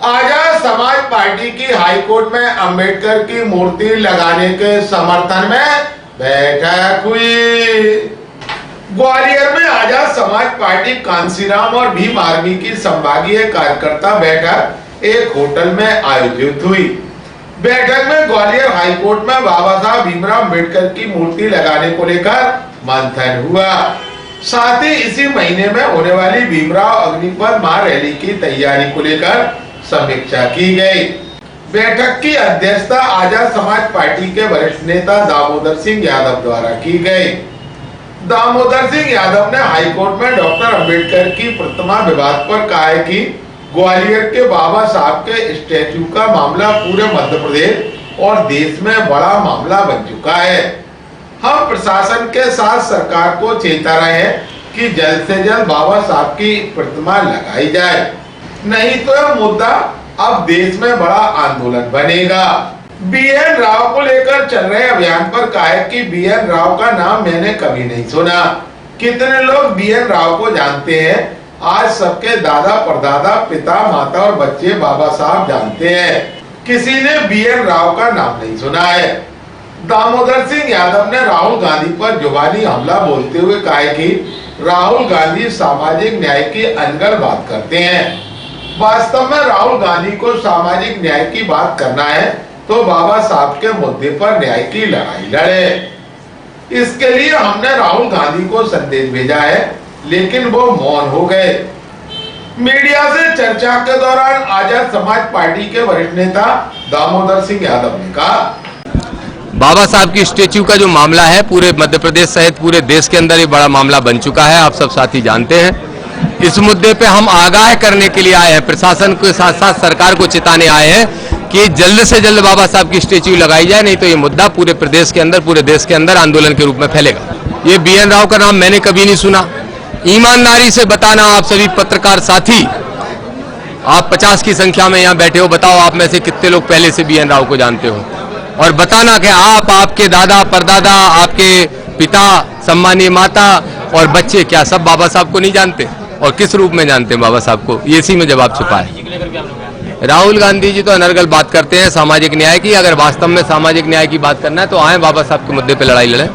Azad Samaj party की high court में अंबेडकर की मूर्ति लगाने के समर्थन में बैठक हुई। ग्वालियर में आजाद समाज पार्टी कांसीराम और भीम आर्मी की संभागीय कार्यकर्ता बैठक एक होटल में आयोजित हुई। बैठक में ग्वालियर हाईकोर्ट में बाबा साहब भीमराव अंबेडकर की मूर्ति लगाने को लेकर मंथन हुआ। साथ ही इसी महीने में होने वाली भीमराव अग्निपथ महारैली की तैयारी को लेकर समीक्षा की गई। बैठक की अध्यक्षता आजाद समाज पार्टी के वरिष्ठ नेता दामोदर सिंह यादव द्वारा की गई। दामोदर सिंह यादव ने हाईकोर्ट में डॉक्टर अंबेडकर की प्रतिमा विवाद पर कहा है कि ग्वालियर के बाबा साहब के स्टैच्यू का मामला पूरे मध्य प्रदेश और देश में बड़ा मामला बन चुका है। हम प्रशासन के साथ सरकार को चेता रहे हैं कि जल्द से जल्द बाबा साहब की प्रतिमा लगाई जाए, नहीं तो यह मुद्दा अब देश में बड़ा आंदोलन बनेगा। BN राव को लेकर चल रहे अभियान पर कहा है कि BN राव का नाम मैंने कभी नहीं सुना। कितने लोग BN राव को जानते हैं? आज सबके दादा परदादा पिता माता और बच्चे बाबा साहब जानते हैं। किसी ने BN राव का नाम नहीं सुना है। दामोदर सिंह यादव ने राहुल गांधी पर जुबानी हमला बोलते हुए कहा है कि राहुल गांधी सामाजिक न्याय की अनगढ़ बात करते हैं। वास्तव में राहुल गांधी को सामाजिक न्याय की बात करना है तो बाबा साहब के मुद्दे पर न्याय की लड़ाई लड़े। इसके लिए हमने राहुल गांधी को संदेश भेजा है, लेकिन वो मौन हो गए। मीडिया से चर्चा के दौरान आजाद समाज पार्टी के वरिष्ठ नेता दामोदर सिंह यादव ने कहा, बाबा साहब की स्टेच्यू का जो मामला है पूरे मध्य प्रदेश सहित पूरे देश के अंदर ये बड़ा मामला बन चुका है। आप सब साथी जानते हैं। इस मुद्दे पे हम आगाह करने के लिए आए हैं, प्रशासन के साथ साथ सरकार को चेताने आए हैं कि जल्द से जल्द बाबा साहब की स्टेच्यू लगाई जाए, नहीं तो ये मुद्दा पूरे प्रदेश के अंदर पूरे देश के अंदर आंदोलन के रूप में फैलेगा। ये BN राव का नाम मैंने कभी नहीं सुना। ईमानदारी से बताना आप सभी पत्रकार साथी, आप 50 की संख्या में यहाँ बैठे हो, बताओ आप में से कितने लोग पहले से BN राव को जानते हो, और बताना कि आप, आपके दादा परदादा, आपके पिता, सम्मानीय माता और बच्चे क्या सब बाबा साहब को नहीं जानते, और किस रूप में जानते हैं बाबा साहब को? ये इसी में जवाब छुपा है। राहुल गांधी जी तो अनर्गल बात करते हैं सामाजिक न्याय की। अगर वास्तव में सामाजिक न्याय की बात करना है तो आए बाबा साहब के मुद्दे पे लड़ाई लड़े।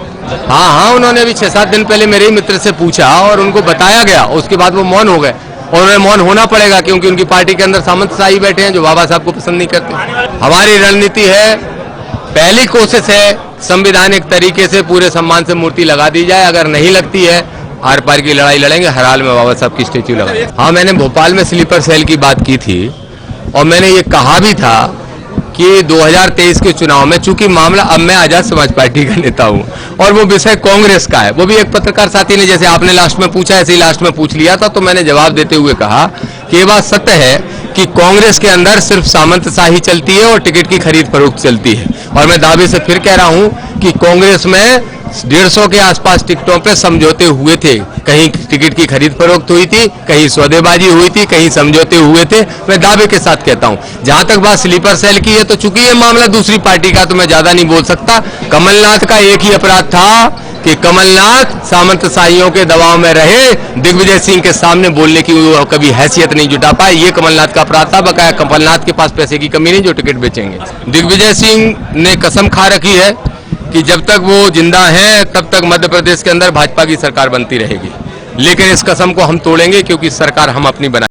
हाँ, उन्होंने अभी 6-7 दिन पहले मेरे ही मित्र से पूछा और उनको बताया गया, उसके बाद वो मौन हो गए। और उन्हें मौन होना पड़ेगा क्योंकि उनकी पार्टी के अंदर सामंतशाही बैठे हैं जो बाबा साहब को पसंद नहीं करते। हमारी रणनीति है, पहली कोशिश है संवैधानिक तरीके से पूरे सम्मान से मूर्ति लगा दी जाए। अगर नहीं लगती है आर पार की लड़ाई लड़ेंगे, हर हाल में बाबा साहब की स्टेच्यू लगाएंगे। हाँ, मैंने भोपाल में स्लीपर सेल की बात की थी और मैंने ये कहा भी था कि 2023 के चुनाव में, चूंकि मामला, अब मैं आजाद समाज पार्टी का नेता हूं और वो विषय कांग्रेस का है, वो भी एक पत्रकार साथी ने जैसे आपने लास्ट में पूछा ऐसे ही लास्ट में पूछ लिया था, तो मैंने जवाब देते हुए कहा कि ये बात सत्य है कि कांग्रेस के अंदर सिर्फ सामंतशाही चलती है और टिकट की खरीद फरोख्त चलती है। और मैं दावे से फिर कह रहा हूं कि कांग्रेस में 150 के आसपास टिकटों पे समझौते हुए थे। कहीं टिकट की खरीद फरोख्त हुई थी, कहीं सौदेबाजी हुई थी, कहीं समझौते हुए थे। मैं दावे के साथ कहता हूं। जहां तक बात स्लीपर सेल की है, तो चूंकि ये मामला दूसरी पार्टी का, तो मैं ज्यादा नहीं बोल सकता। कमलनाथ का एक ही अपराध था कि कमलनाथ सामंतशाहियों के दबाव में रहे, दिग्विजय सिंह के सामने बोलने की वो कभी हैसियत नहीं जुटा पाए। ये कमलनाथ का अपराध था। बकाया कमलनाथ के पास पैसे की कमी नहीं जो टिकट बेचेंगे। दिग्विजय सिंह ने कसम खा रखी है कि जब तक वो जिंदा हैं तब तक मध्य प्रदेश के अंदर भाजपा की सरकार बनती रहेगी। लेकिन इस कसम को हम तोड़ेंगे क्योंकि सरकार हम अपनी बना